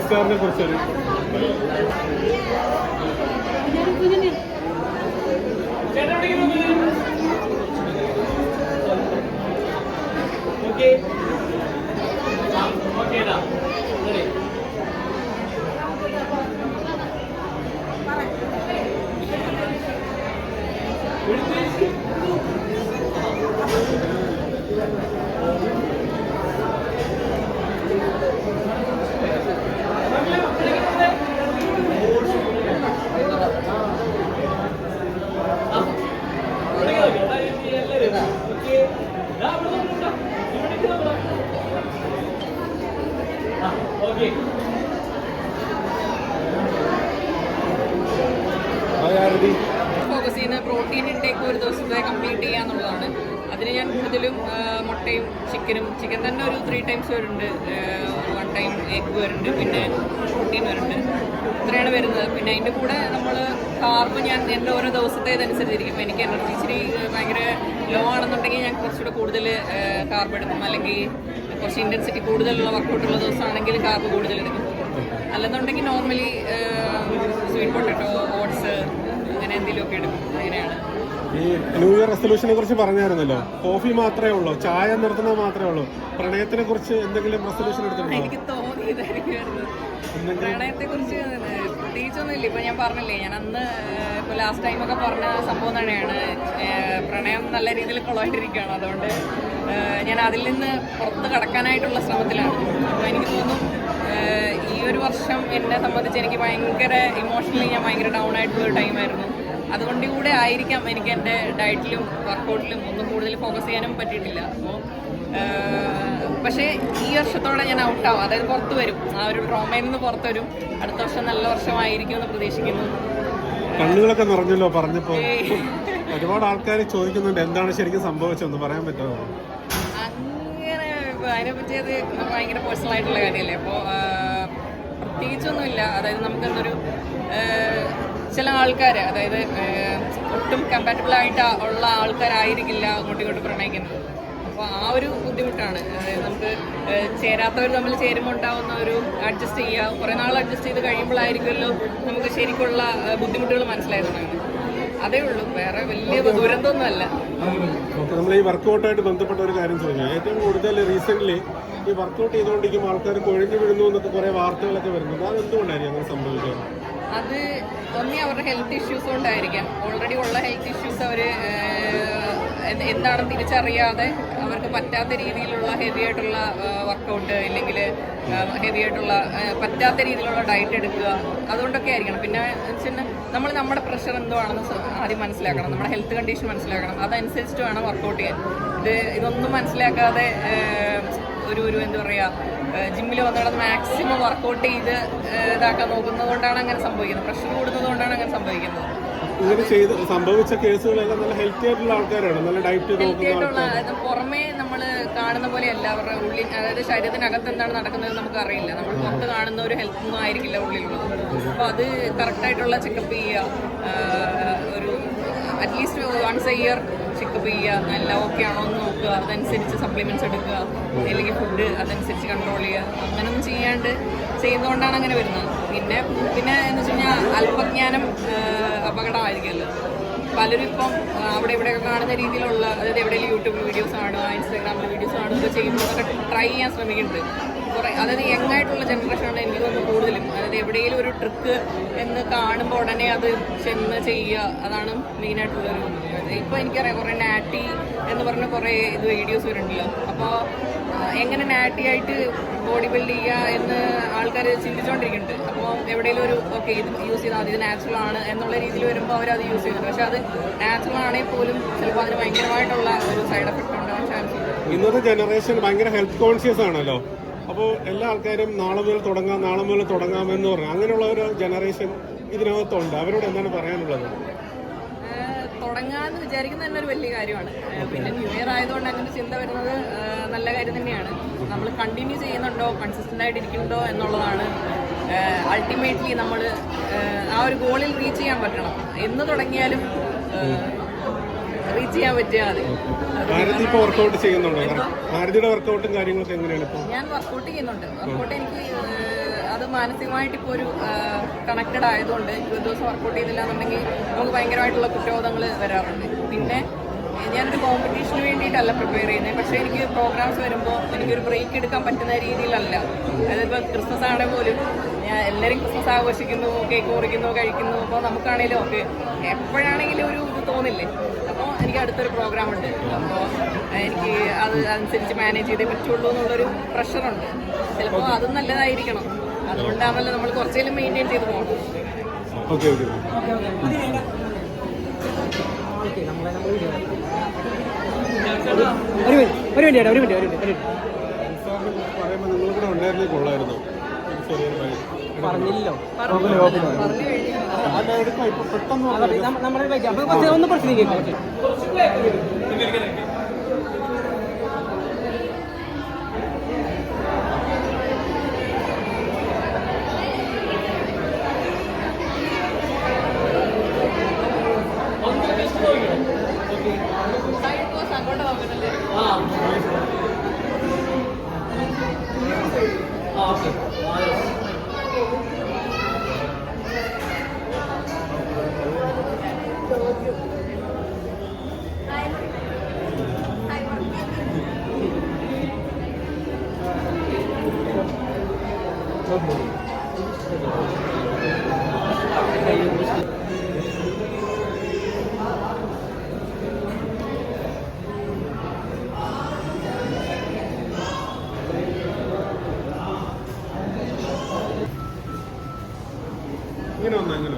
സ്റ്റാറിനെ കുറിച്ചൊരു ഫോക്കസ് ചെയ്യുന്ന protein intake ഒരു ദിവസത്തെ കംപ്ലീറ്റ് ചെയ്യുക എന്നുള്ളതാണ്. അതിന് ഞാൻ കൂടുതലും മുട്ടയും ചിക്കൻ തന്നെ ഒരു 3 times വരുന്നുണ്ട്, 1 time എഗ് വരുന്നുണ്ട്, പിന്നെ പ്രോട്ടീൻ വരുന്നുണ്ട്. ഇത്രയാണ് വരുന്നത്. പിന്നെ അതിൻ്റെ കൂടെ നമ്മൾ കാർബ് ഞാൻ എൻ്റെ ഓരോ ദിവസത്തെ ഇതനുസരിച്ചിരിക്കും. ഇപ്പോൾ എനിക്ക് എനർജി ഇച്ചിരി ഭയങ്കര ലോ ആണെന്നുണ്ടെങ്കിൽ ഞാൻ കുറച്ചുകൂടെ കൂടുതൽ കാർബ് എടുക്കും, അല്ലെങ്കിൽ കുറച്ച് ഇൻറ്റൻസിറ്റി കൂടുതലുള്ള വർക്കൗട്ടുള്ള ദിവസമാണെങ്കിൽ കാർബ് കൂടുതലെടുക്കും. അല്ലെന്നുണ്ടെങ്കിൽ നോർമലി സ്വീറ്റ് പൊട്ടറ്റോ, ഓട്സ് അങ്ങനെ എന്തെങ്കിലുമൊക്കെ എടുക്കും. അങ്ങനെയാണ്. ഈ ന്യൂ ഇയർ റെസൊല്യൂഷനെ കുറിച്ച് പറഞ്ഞായിരുന്നല്ലോ, കോഫി മാത്രമേ ഉള്ളൂ, ചായ നിർത്തുന്നത് മാത്രമേ ഉള്ളൂ. പ്രണയത്തിനെ കുറിച്ച് എന്തെങ്കിലും റെസൊല്യൂഷൻ എടുത്തിട്ടുണ്ടോ? എനിക്ക് തോന്നിയതായിരിക്കും പ്രണയത്തെ കുറിച്ച് പ്രത്യേകിച്ചൊന്നുമില്ല. ഇപ്പൊ ഞാൻ പറഞ്ഞില്ലേ, ഞാൻ അന്ന് ഇപ്പൊ ലാസ്റ്റ് ടൈമൊക്കെ പറഞ്ഞ സംഭവം തന്നെയാണ്. പ്രണയം നല്ല രീതിയിൽ കൊളമായിട്ടിരിക്കുകയാണ്. അതുകൊണ്ട് ഞാൻ അതിൽ നിന്ന് പുറത്ത് കടക്കാനായിട്ടുള്ള ശ്രമത്തിലാണ്. അപ്പോൾ എനിക്ക് തോന്നുന്നു ഈ ഒരു വർഷം എന്നെ സംബന്ധിച്ച് എനിക്ക് ഭയങ്കര ഇമോഷണലി ഞാൻ ഭയങ്കര ഡൗൺ ആയിട്ടുള്ളൊരു ടൈമായിരുന്നു. അതുകൊണ്ട് കൂടെ ആയിരിക്കാം എനിക്ക് എൻ്റെ ഡയറ്റിലും വർക്കൗട്ടിലും ഒന്നും കൂടുതൽ ഫോക്കസ് ചെയ്യാനും പറ്റിയിട്ടില്ല. അപ്പോൾ പക്ഷേ ഈ വർഷത്തോടെ ഞാൻ ഔട്ടാവും, അതായത് പുറത്ത് വരും, ആ ഒരു ട്രോമയിൽ നിന്ന് പുറത്ത് വരും. അടുത്ത വർഷം നല്ല വർഷമായിരിക്കും എന്ന് പ്രതീക്ഷിക്കുന്നു. കണ്ണുകളൊക്കെ നിറഞ്ഞല്ലോ പറഞ്ഞപ്പോൾ. ഒരുപാട് ആൾക്കാർ ചോദിക്കുന്നുണ്ട് എന്താണ് ശരിക്കും സംഭവിച്ചതെന്ന് പറയാൻ പറ്റുമോ? അങ്ങനെ അതിനെപ്പറ്റി അത് ഭയങ്കര പേഴ്സണൽ ആയിട്ടുള്ള കാര്യമല്ലേ. അപ്പോൾ പ്രത്യേകിച്ചൊന്നുമില്ല. അതായത് നമുക്കെന്തൊരു ചില ആൾക്കാർ, അതായത് ഒട്ടും കമ്പാറ്റബിൾ ആയിട്ട് ഉള്ള ആൾക്കാരായിരിക്കില്ല അങ്ങോട്ടും ഇങ്ങോട്ടും പ്രണയിക്കുന്നത്. അപ്പോൾ ആ ഒരു ബുദ്ധിമുട്ടാണ്. അതായത് നമുക്ക് ചേരാത്തവർ തമ്മിൽ ചേരുമ്പോൾ ഉണ്ടാവുന്ന ഒരു അഡ്ജസ്റ്റ് ചെയ്യുക, കുറേ നാൾ അഡ്ജസ്റ്റ് ചെയ്ത് കഴിയുമ്പോഴായിരിക്കുമല്ലോ നമുക്ക് ശരിക്കുള്ള ബുദ്ധിമുട്ടുകൾ മനസ്സിലായതാണ്. അതേ ഉള്ളൂ, വേറെ വലിയ ദുരന്തമൊന്നുമല്ല. നമ്മൾ ഈ വർക്കൗട്ടായിട്ട് ബന്ധപ്പെട്ട ഒരു കാര്യം ചോദിക്കാം. ഏറ്റവും കൂടുതൽ റീസെൻ്റ്ലി ഈ വർക്കൗട്ട് ചെയ്തുകൊണ്ടിരിക്കുമ്പോൾ ആൾക്കാർ കുഴഞ്ഞു വീഴുന്നു എന്നൊക്കെ കുറേ വാർത്തകളൊക്കെ വരുന്നുണ്ട്. അതെന്തുകൊണ്ടായിരിക്കും അങ്ങനെ സംഭവിക്കുക? അത് ഒന്നേ അവരുടെ ഹെൽത്ത് ഇഷ്യൂസ് കൊണ്ടായിരിക്കാം. ഓൾറെഡി ഉള്ള ഹെൽത്ത് ഇഷ്യൂസ് അവർ എന്താണെന്ന് തിരിച്ചറിയാതെ അവർക്ക് പറ്റാത്ത രീതിയിലുള്ള ഹെവി ആയിട്ടുള്ള വർക്കൗട്ട്, ഇല്ലെങ്കിൽ ഹെവി ആയിട്ടുള്ള പറ്റാത്ത രീതിയിലുള്ള ഡയറ്റ് എടുക്കുക, അതുകൊണ്ടൊക്കെ ആയിരിക്കണം. പിന്നെ നമ്മൾ നമ്മുടെ പ്രഷർ എന്തോ ആണെന്ന് ആദ്യം മനസ്സിലാക്കണം, നമ്മുടെ ഹെൽത്ത് കണ്ടീഷൻ മനസ്സിലാക്കണം. അതനുസരിച്ചിട്ട് വേണം വർക്കൗട്ട് ചെയ്യാൻ. ഇതൊന്നും മനസ്സിലാക്കാതെ ഒരു എന്താ പറയുക, ജിമ്മിൽ വന്നിടന്ന് മാക്സിമം വർക്കൗട്ട് ചെയ്ത് ഇതാക്കാൻ നോക്കുന്നത് കൊണ്ടാണ് അങ്ങനെ സംഭവിക്കുന്നത്. പ്രഷർ കൂടുന്നത് കൊണ്ടാണ് അങ്ങനെ സംഭവിക്കുന്നത്. ഇങ്ങനെ ചെയ്ത് സംഭവിച്ച കേസുകളെല്ലാം നല്ല ഹെൽത്തി ആയിട്ടുള്ള ആൾക്കാരാണ്, നല്ല ഡയറ്റ് നോക്കുന്ന. പുറമേ നമ്മൾ കാണുന്ന പോലെ എല്ലാവരുടെ ഉള്ളിൽ, അതായത് ശരീരത്തിനകത്ത് എന്താണ് നടക്കുന്നത് നമുക്ക് അറിയില്ല. നമ്മൾ പുറത്ത് കാണുന്ന ഒരു ഹെൽത്ത് ഒന്നും ആയിരിക്കില്ല ഉള്ളിലുള്ളത്. അപ്പോൾ അത് കറക്റ്റായിട്ടുള്ള ചെക്കപ്പ് ചെയ്യുക, ഒരു at least once a year checkup ചെയ്യുക, എല്ലാം ഓക്കെ ആണോ എന്ന് നോക്കുക, അതനുസരിച്ച് സപ്ലിമെൻറ്റ്സ് എടുക്കുക, അല്ലെങ്കിൽ ഫുഡ് അതനുസരിച്ച് കൺട്രോൾ ചെയ്യുക. അങ്ങനെയൊന്നും ചെയ്യുന്നതുകൊണ്ടാണ് അങ്ങനെ വരുന്നത്. പിന്നെ എന്ന് വെച്ച് കഴിഞ്ഞാൽ അല്പജ്ഞാനം അപകടമായിരിക്കുമല്ലോ. പലരും ഇപ്പം അവിടെ ഇവിടെയൊക്കെ കാണുന്ന രീതിയിലുള്ള, അതായത് എവിടെയെങ്കിലും യൂട്യൂബിൽ വീഡിയോസ് കാണുക, ഇൻസ്റ്റാഗ്രാമിൽ വീഡിയോസ് കാണുക ചെയ്യുമ്പോൾ അതൊക്കെ ട്രൈ ചെയ്യാൻ ശ്രമിക്കുന്നുണ്ട്. അതായത് യങ് ആയിട്ടുള്ള ജനറേഷനാണ് എനിക്ക് തോന്നുന്നു കൂടുതലും. അതായത് എവിടെയെങ്കിലും ഒരു ട്രിക്ക് എന്ന് കാണുമ്പോൾ ഉടനെ അത് ചെന്ന് ചെയ്യുക, അതാണ് മെയിനായിട്ടുള്ളൊരു. ഇപ്പോൾ എനിക്കറിയാം കുറേ നാറ്റി എന്ന് പറഞ്ഞ കുറേ വീഡിയോസ് വരുന്നുണ്ടല്ലോ. അപ്പോൾ എങ്ങനെ നാറ്റി ആയിട്ട് ബോഡി ബിൽഡ് ചെയ്യുക എന്ന് ആൾക്കാർ ചിന്തിച്ചുകൊണ്ടിരിക്കുന്നുണ്ട്. അപ്പോൾ എവിടെയെങ്കിലും ഒരു ഓക്കെ ഇത് യൂസ് ചെയ്താൽ മതി, ഇത് നാച്ചുറൽ ആണ് എന്നുള്ള രീതിയിൽ വരുമ്പോൾ അവരത് യൂസ് ചെയ്യുന്നുണ്ട്. പക്ഷെ അത് നാച്ചുറൽ ആണെങ്കിൽ പോലും ചിലപ്പോൾ അതിന് ഭയങ്കരമായിട്ടുള്ള ഒരു സൈഡ് എഫക്റ്റ് ഉണ്ടാകാൻ ചാൻസ് ഉണ്ട്. ഇന്നത്തെ ജനറേഷൻ ഭയങ്കര ഹെൽത്ത് കോൺഷ്യസ് ആണല്ലോ. അപ്പോൾ എല്ലാ ആൾക്കാരും നാളെ മുതൽ തുടങ്ങാമെന്ന് പറഞ്ഞു. അങ്ങനെയുള്ള ഒരു ജനറേഷൻ ഇതിനകത്തുണ്ട്. അവരോട് എന്താണ് പറയാനുള്ളത്? തുടങ്ങാമെന്ന് വിചാരിക്കുന്നത് തന്നെ ഒരു വലിയ കാര്യമാണ്. പിന്നെ ന്യൂ ഇയർ ആയതുകൊണ്ട് അങ്ങനെ ചിന്ത വരുന്നത് നല്ല കാര്യം തന്നെയാണ്. നമ്മൾ കണ്ടിന്യൂ ചെയ്യുന്നുണ്ടോ, കൺസിസ്റ്റൻ്റ് ആയിട്ട് ഇരിക്കുന്നുണ്ടോ എന്നുള്ളതാണ് അൾട്ടിമേറ്റ്ലി നമ്മൾ ആ ഒരു ഗോളിൽ റീച്ച് ചെയ്യാൻ പറ്റണം. എന്ന് തുടങ്ങിയാലും റീച്ച് ചെയ്യാൻ പറ്റിയാൽ മതി. ഭാരതി ഇപ്പോൾ വർക്കൗട്ട് ചെയ്യുന്നുണ്ടോ? ഭാരതിയുടെ വർക്കൗട്ടും കാര്യങ്ങളൊക്കെ എങ്ങനെയാണ് ഇപ്പോൾ? ഞാൻ വർക്കൗട്ട് ചെയ്യുന്നുണ്ട്. വർക്കൗട്ട് എനിക്ക് അത് മാനസികമായിട്ട് ഇപ്പോൾ ഒരു കണക്റ്റഡ് ആയതുകൊണ്ട് 20 ദിവസം വർക്കൗട്ട് ചെയ്തില്ല എന്നുണ്ടെങ്കിൽ നമുക്ക് ഭയങ്കരമായിട്ടുള്ള കുറ്റബോധങ്ങൾ വരാറുണ്ട്. പിന്നെ ഞാനൊരു കോമ്പറ്റീഷന് വേണ്ടിയിട്ടല്ല പ്രിപ്പയർ ചെയ്യുന്നത്. പക്ഷേ എനിക്ക് പ്രോഗ്രാംസ് വരുമ്പോൾ എനിക്കൊരു ബ്രേക്ക് എടുക്കാൻ പറ്റുന്ന രീതിയിലല്ല. അതായത് ഇപ്പോൾ ക്രിസ്മസ് ആണെങ്കിൽ പോലും ഞാൻ എല്ലാവരും ക്രിസ്മസ് ആഘോഷിക്കുന്നു, കേക്ക് മുറിക്കുന്നു, കഴിക്കുന്നു. അപ്പോൾ നമുക്കാണെങ്കിലും ഓക്കെ എപ്പോഴാണെങ്കിലും ഒരു ഇത് തോന്നില്ലേ. അപ്പോൾ എനിക്ക് അടുത്തൊരു പ്രോഗ്രാം ഉണ്ട്. അപ്പോൾ എനിക്ക് അത് അനുസരിച്ച് മാനേജ് ചെയ്തേ പറ്റുള്ളൂ എന്നുള്ളൊരു പ്രഷറുണ്ട്. ചിലപ്പോൾ അതും നല്ലതായിരിക്കണം. അതുകൊണ്ടാണല്ലോ നമ്മൾ കുറച്ചേലും മെയിൻറ്റെയിൻ ചെയ്ത് പോകണം. ഓക്കെ ഓക്കെ ഒരു മിനിറ്റ് പറയുമ്പോൾ നിങ്ങൾ കൂടെ ഉണ്ടായിരുന്നേ കൊള്ളായിരുന്നു. പറഞ്ഞില്ലല്ലോ പറഞ്ഞു കഴിഞ്ഞാൽ അല്ല എടുക്കാം ഇപ്പൊ പെട്ടെന്ന് നമ്മളെ ഒന്ന് പ്രശ്നം അങ്ങോട്ട് നോക്കണല്ലേ. ഇങ്ങനെ വന്നാ ഇങ്ങനെ